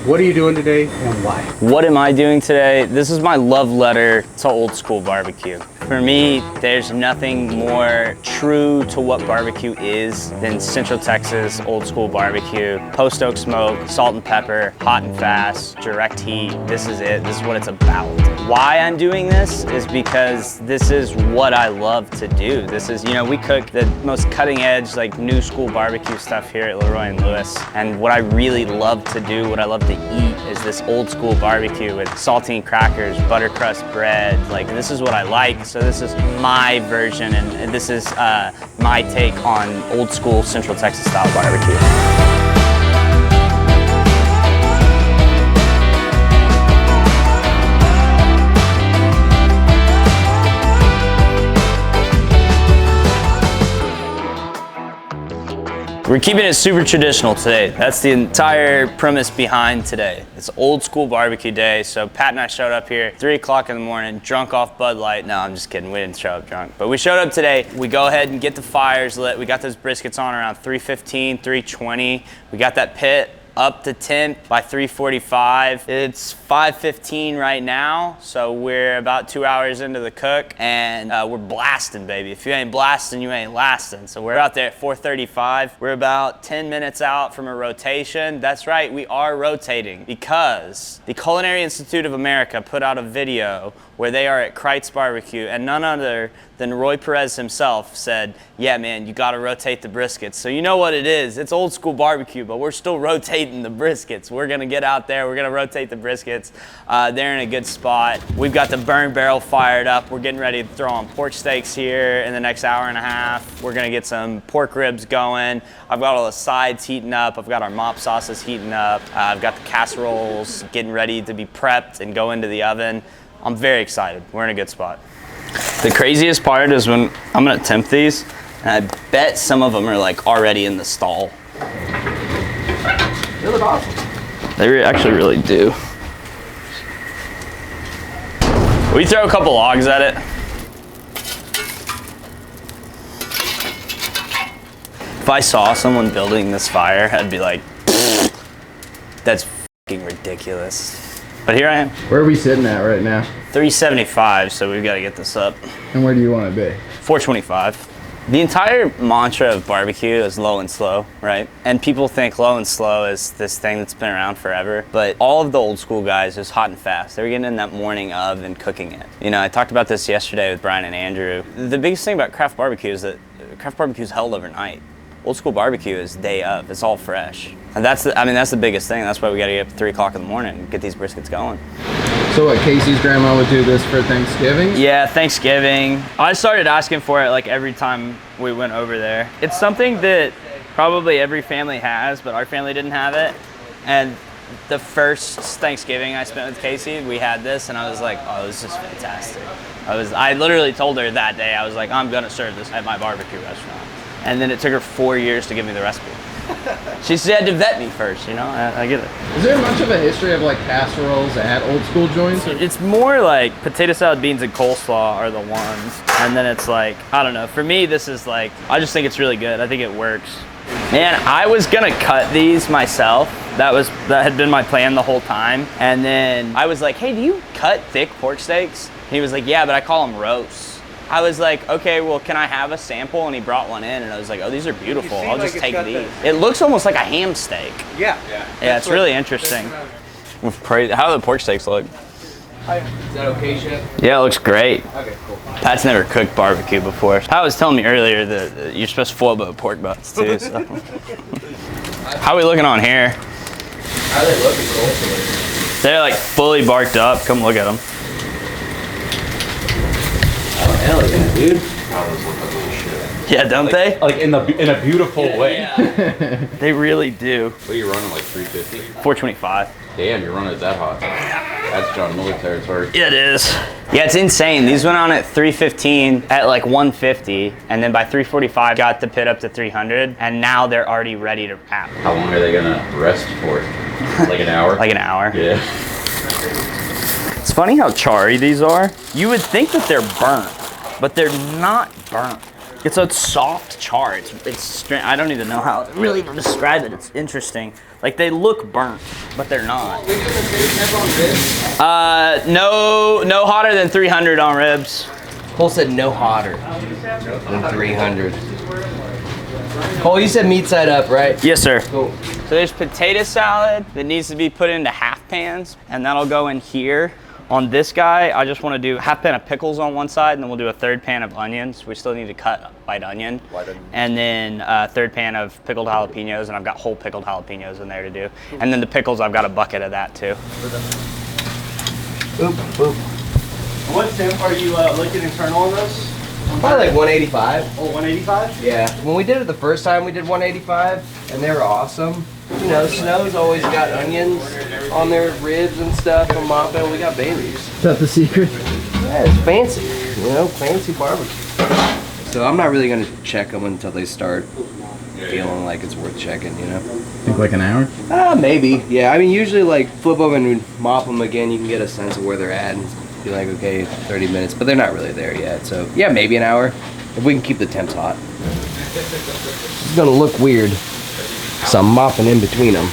What are you doing today and why? What am I doing today? This is my love letter to old school barbecue. For me, there's nothing more true to what barbecue is than Central Texas old school barbecue. Post oak smoke, salt and pepper, hot and fast, direct heat. This is it. This is what it's about. Why I'm doing this is because this is what I love to do. This is, you know, we cook the most cutting edge, like new school barbecue stuff here at LeRoy and Lewis. And what I really love to do, what I love to eat is this old school barbecue with saltine crackers, butter crust bread. Like, this is what I like. So this is my version, and this is my take on old school Central Texas style barbecue. We're keeping it super traditional today. That's the entire premise behind today. It's old school barbecue day. So Pat and I showed up here 3 o'clock in the morning, drunk off Bud Light. No, I'm just kidding. We didn't show up drunk. But we showed up today. We go ahead and get the fires lit. We got those briskets on around 3:15, 3:20. We got that pit up to temp by 3:45. It's 5:15 right now, so we're about 2 hours into the cook, and we're blasting, baby. If you ain't blasting, you ain't lasting. So we're out there at 4:35. We're about 10 minutes out from a rotation. That's right, we are rotating because the Culinary Institute of America put out a video where they are at Kreitz Barbecue, and none other than Roy Perez himself said, yeah, man, you gotta rotate the briskets. So you know what it is. It's old school barbecue, but we're still rotating the briskets. We're gonna get out there, we're gonna rotate the briskets. They're in a good spot. We've got the burn barrel fired up. We're getting ready to throw on pork steaks here in the next hour and a half. We're gonna get some pork ribs going. I've got all the sides heating up. I've got our mop sauces heating up. I've got the casseroles getting ready to be prepped and go into the oven. I'm very excited. We're in a good spot. The craziest part is when I'm gonna tempt these, and I bet some of them are like already in the stall. They look awesome. They actually really do. We throw a couple logs at it. If I saw someone building this fire, I'd be like, that's fucking ridiculous. But here I am. Where are we sitting at right now? 375, so we've got to get this up. And where do you want to be? 425. The entire mantra of barbecue is low and slow, right? And people think low and slow is this thing that's been around forever. But all of the old school guys is hot and fast. They were getting in that morning of and cooking it. You know, I talked about this yesterday with Brian and Andrew. The biggest thing about craft barbecue is that craft barbecue is held overnight. Old school barbecue is day of. It's all fresh. And that's the biggest thing. That's why we got to get up at 3 o'clock in the morning and get these briskets going. So what, Casey's grandma would do this for Thanksgiving? Yeah, Thanksgiving. I started asking for it like every time we went over there. It's something that probably every family has, but our family didn't have it. And the first Thanksgiving I spent with Casey, we had this, and I was like, oh, this is fantastic. I literally told her that day, I was like, I'm gonna serve this at my barbecue restaurant. And then it took her 4 years to give me the recipe. She had to vet me first, you know, I get it. Is there much of a history of like casseroles at old school joints? Or? It's more like potato salad, beans, and coleslaw are the ones. And then it's like, I don't know, for me this is like, I just think it's really good. I think it works. Man, I was gonna cut these myself. That had been my plan the whole time. And then I was like, hey, do you cut thick pork steaks? And he was like, yeah, but I call them roasts. I was like, okay, well, can I have a sample? And he brought one in, and I was like, oh, these are beautiful. I'll just take these. It looks almost like a ham steak. Yeah. Yeah, it's really interesting. How do the pork steaks look? Is that okay, Chef? Yeah, it looks great. Okay, cool. Pat's never cooked barbecue before. Pat was telling me earlier that you're supposed to foil boat pork butts too. So. How are we looking on here? How are they looking cool? They're like fully barked up. Come look at them. Oh, hell yeah, dude. Yeah, don't they? Like in a beautiful way. Yeah. They really do. What are you running, like 350? 425. Damn, you're running it that hot. That's John Miller territory. Yeah, it is. Yeah, it's insane. These went on at 315 at like 150, and then by 345 got the pit up to 300, and now they're already ready to wrap. How long are they gonna rest for? Like an hour? Like an hour. Yeah. It's funny how charry these are. You would think that they're burnt, but they're not burnt. It's a soft char. It's I don't even know how to really even describe it. It's interesting. Like they look burnt, but they're not. No hotter than 300 on ribs. Cole said no hotter than 300. Cole, you said meat side up, right? Yes, sir. Cool. So there's potato salad that needs to be put into half pans, and that'll go in here. On this guy, I just want to do half pan of pickles on one side, and then we'll do a third pan of onions. We still need to cut white onion. And then a third pan of pickled jalapenos, and I've got whole pickled jalapenos in there to do. And then the pickles, I've got a bucket of that too. Boop, boop. What temp are you looking internal on this? Probably like 185. Oh, 185? Yeah. When we did it the first time, we did 185, and they were awesome. You know, Snow's always got onions on their ribs and stuff. And Moping, we got bay leaves. Is that the secret? Yeah, it's fancy. You know, fancy barbecue. So I'm not really gonna check them until they start feeling like it's worth checking. You know. Think like an hour? Maybe. Yeah. I mean, usually like flip them and mop them again. You can get a sense of where they're at and be like, okay, 30 minutes, but they're not really there yet. So yeah, maybe an hour if we can keep the temps hot. It's gonna look weird. So I'm mopping in between them.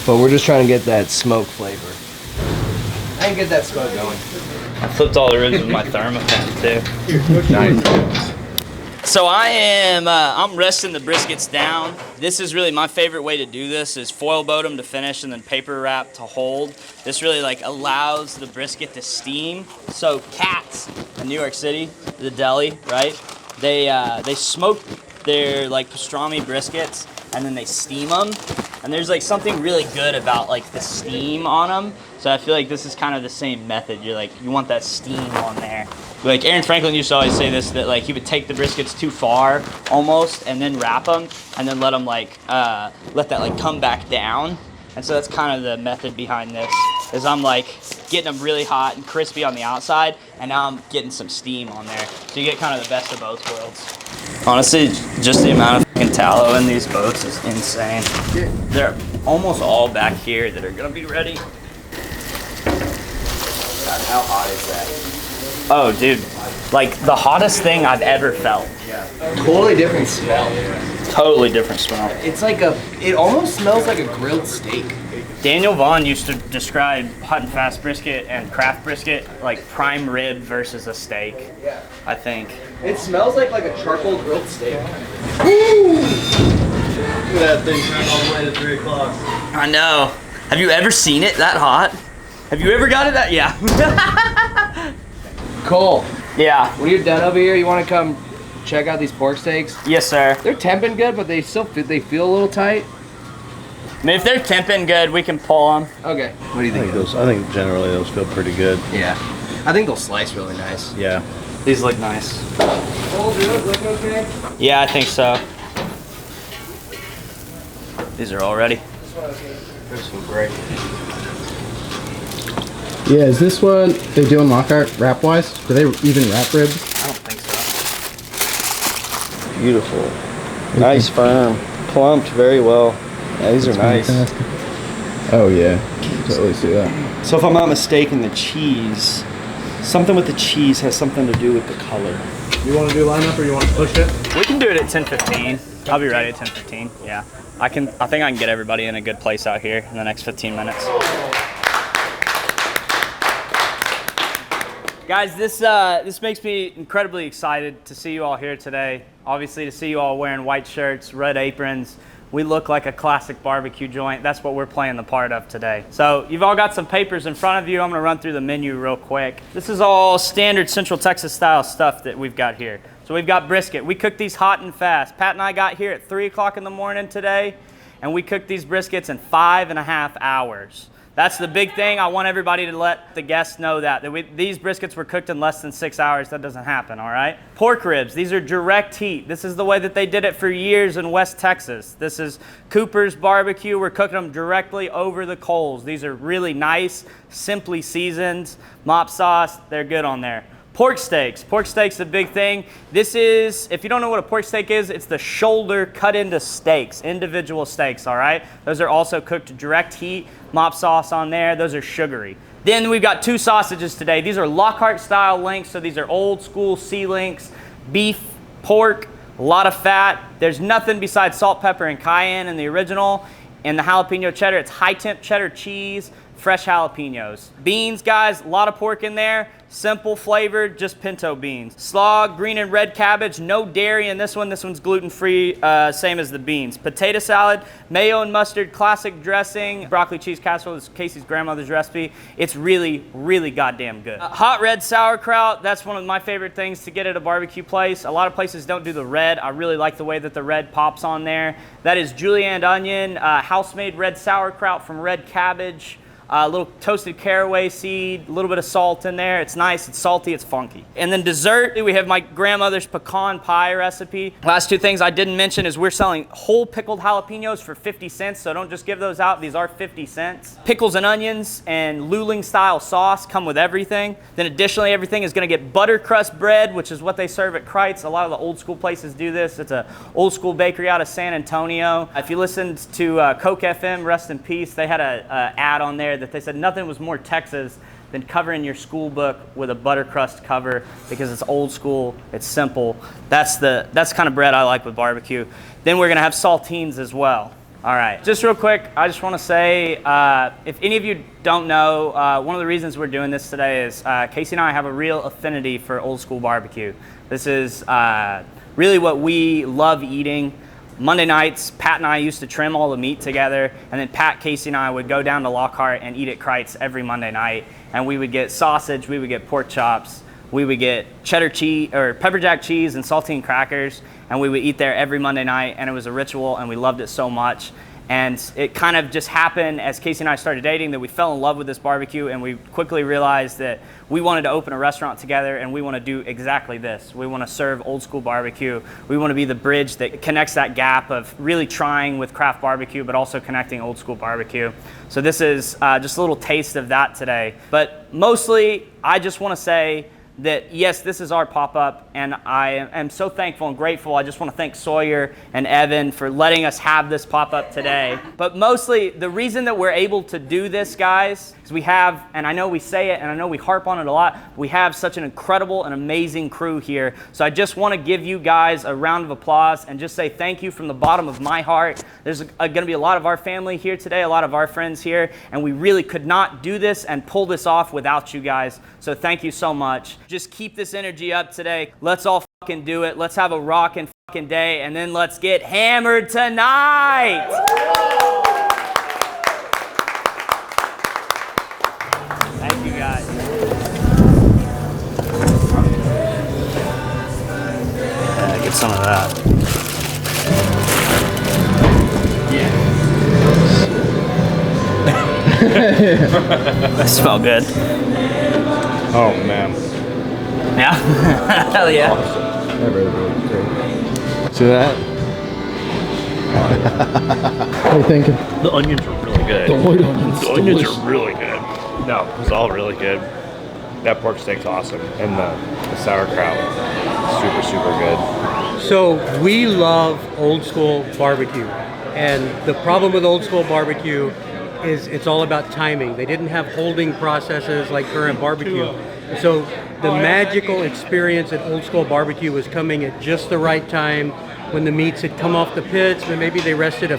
But we're just trying to get that smoke flavor. I can get that smoke going. I flipped all the ribs with my Thermopen too. Nice. So I'm resting the briskets down. This is really my favorite way to do this is foil boat them to finish and then paper wrap to hold. This really like allows the brisket to steam. So Cats in New York City, the deli, right? They smoke their like pastrami briskets and then they steam them. And there's like something really good about like the steam on them. So I feel like this is kind of the same method. You're like, you want that steam on there. Like Aaron Franklin used to always say this, that like he would take the briskets too far almost and then wrap them and then let them like, let that like come back down. And so that's kind of the method behind this, is I'm like getting them really hot and crispy on the outside, and now I'm getting some steam on there. So you get kind of the best of both worlds. Honestly, just the amount of fucking tallow in these boats is insane. They're almost all back here that are gonna be ready. God, how hot is that? Oh, dude, like the hottest thing I've ever felt. Totally different smell. Totally different smell. It's like it almost smells like a grilled steak. Daniel Vaughn used to describe hot and fast brisket and craft brisket like prime rib versus a steak. Yeah. I think. It smells like a charcoal grilled steak. Look at that thing turned all the way to 3 o'clock. I know. Have you ever seen it that hot? Have you ever got it that? Yeah. Cole, Yeah. when you're done over here, you want to come check out these pork steaks? Yes, sir. They're temping good, but they feel a little tight. I mean, if they're temping good, we can pull them. Okay. What do you think? I think generally those feel pretty good. Yeah. I think they'll slice really nice. Yeah. These look nice. Cole, do it look okay? Yeah, I think so. These are all ready. There's some great. Yeah, is this what they do in Lockhart wrap wise? Do they even wrap ribs? I don't think so. Beautiful. Nice, firm, plumped very well. Yeah, these are nice. Fantastic. Oh yeah, totally see that. So if I'm not mistaken, the cheese, something with the cheese has something to do with the color. You want to do lineup or you want to push it? We can do it at 10:15. I'll be ready at 10:15. Yeah. I think I can get everybody in a good place out here in the next 15 minutes. Guys, this makes me incredibly excited to see you all here today. Obviously, to see you all wearing white shirts, red aprons. We look like a classic barbecue joint. That's what we're playing the part of today. So you've all got some papers in front of you. I'm gonna run through the menu real quick. This is all standard Central Texas style stuff that we've got here. So we've got brisket. We cook these hot and fast. Pat and I got here at 3 o'clock in the morning today, and we cooked these briskets in 5.5 hours. That's the big thing. I want everybody to let the guests know that these briskets were cooked in less than 6 hours. That doesn't happen, all right? Pork ribs, these are direct heat. This is the way that they did it for years in West Texas. This is Cooper's Barbecue. We're cooking them directly over the coals. These are really nice, simply seasoned, mop sauce. They're good on there. Pork steaks. Pork steaks is a big thing. This is, if you don't know what a pork steak is, it's the shoulder cut into steaks, individual steaks, all right? Those are also cooked direct heat, mop sauce on there. Those are sugary. Then we've got 2 sausages today. These are Lockhart style links, so these are old school C-links, beef pork, a lot of fat. There's nothing besides salt, pepper, and cayenne in the original. And the jalapeno cheddar, it's high temp cheddar cheese, fresh jalapenos. Beans, guys, a lot of pork in there. Simple flavored, just pinto beans. Slaw, green and red cabbage, no dairy in this one. This one's gluten-free, same as the beans. Potato salad, mayo and mustard, classic dressing. Broccoli cheese casserole is Casey's grandmother's recipe. It's really, really goddamn good. Hot red sauerkraut, that's one of my favorite things to get at a barbecue place. A lot of places don't do the red. I really like the way that the red pops on there. That is julienne onion, house-made red sauerkraut from red cabbage. A little toasted caraway seed, a little bit of salt in there. It's nice, it's salty, it's funky. And then dessert, we have my grandmother's pecan pie recipe. Last two things I didn't mention is we're selling whole pickled jalapenos for 50 cents, so don't just give those out, these are 50 cents. Pickles and onions and luling style sauce come with everything. Then additionally, everything is gonna get butter crust bread, which is what they serve at Kreitz. A lot of the old school places do this. It's an old school bakery out of San Antonio. If you listened to Coke FM, rest in peace, they had an ad on there that they said nothing was more Texas than covering your school book with a butter crust cover because it's old school, it's simple. That's the kind of bread I like with barbecue. Then we're gonna have saltines as well. All right, just real quick, I just wanna say, if any of you don't know, one of the reasons we're doing this today is Casey and I have a real affinity for old school barbecue. This is really what we love eating. Monday nights, Pat and I used to trim all the meat together, and then Pat, Casey, and I would go down to Lockhart and eat at Kreitz every Monday night. And we would get sausage, we would get pork chops, we would get cheddar cheese or pepper jack cheese and saltine crackers, and we would eat there every Monday night. And it was a ritual, and we loved it so much. And it kind of just happened as Casey and I started dating that we fell in love with this barbecue, and we quickly realized that we wanted to open a restaurant together, and we want to do exactly this. We want to serve old school barbecue. We want to be the bridge that connects that gap of really trying with craft barbecue, but also connecting old school barbecue. So this is just a little taste of that today. But mostly, I just want to say that yes, this is our pop-up, and I am so thankful and grateful. I just want to thank Sawyer and Evan for letting us have this pop-up today. But mostly, the reason that we're able to do this, guys, is we have, and I know we say it, and I know we harp on it a lot, we have such an incredible and amazing crew here. So I just want to give you guys a round of applause and just say thank you from the bottom of my heart. There's going to be a lot of our family here today, a lot of our friends here, and we really could not do this and pull this off without you guys. So thank you so much. Just keep this energy up today. Let's all fucking do it. Let's have a rockin' fucking day, and then let's get hammered tonight. Thank you, guys. Yeah, get some of that. That smell good. Oh man. Yeah? Hell yeah. See that? What are you thinking? The onions are really good. The white onions. The onions are really good. No, it's all really good. That pork steak's awesome. And the sauerkraut, super, super good. So we love old school barbecue. And the problem with old school barbecue is it's all about timing. They didn't have holding processes like current barbecue. So the magical experience at old school barbecue was coming at just the right time when the meats had come off the pits, but maybe they rested a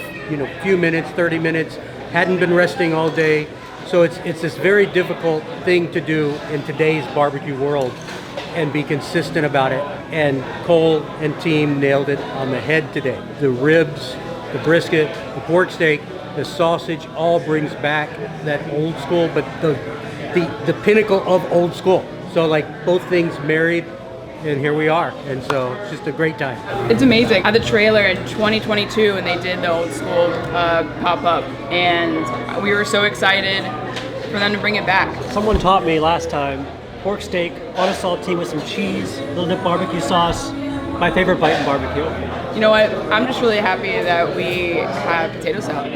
few minutes, 30 minutes, hadn't been resting all day. So it's this very difficult thing to do in today's barbecue world and be consistent about it. And Cole and team nailed it on the head today. The ribs, the brisket, the pork steak, the sausage all brings back that old school, but the pinnacle of old school. So like both things married, and here we are. And so it's just a great time. It's amazing. I had the trailer in 2022 and they did the old school pop-up, and we were so excited for them to bring it back. Someone taught me last time, pork steak on a saltine with some cheese, a little dip barbecue sauce, my favorite bite in barbecue. You know what? I'm just really happy that we have potato salad,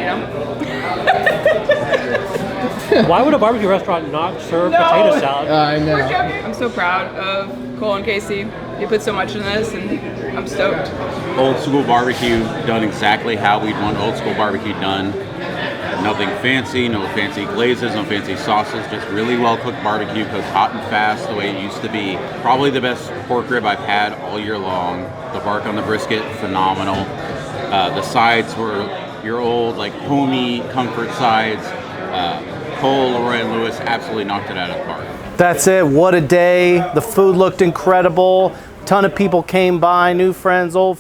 Why would a barbecue restaurant not serve potato salad? I know. I'm so proud of Cole and Casey. They put so much in this, and I'm stoked. Old school barbecue done exactly how we'd want old school barbecue done. Nothing fancy, no fancy glazes, no fancy sauces, just really well cooked barbecue, cooked hot and fast the way it used to be. Probably the best pork rib I've had all year long. The bark on the brisket, phenomenal. The sides were your old, like, homey comfort sides. Cole, LeRoy, and Lewis absolutely knocked it out of the park. That's it. What a day. The food looked incredible. A ton of people came by, new friends, old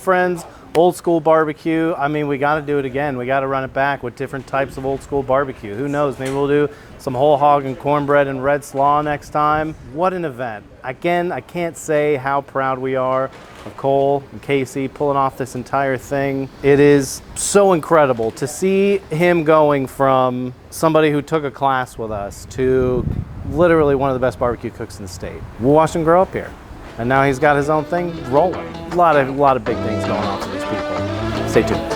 old school barbecue. I mean, we got to do it again. We got to run it back with different types of old school barbecue. Who knows? Maybe we'll do some whole hog and cornbread and red slaw next time. What an event. Again, I can't say how proud we are of Cole and Casey pulling off this entire thing. It is so incredible to see him going from somebody who took a class with us to literally one of the best barbecue cooks in the state. We watched him grow up here, and now he's got his own thing rolling. A lot of big things going on for these people. Stay tuned.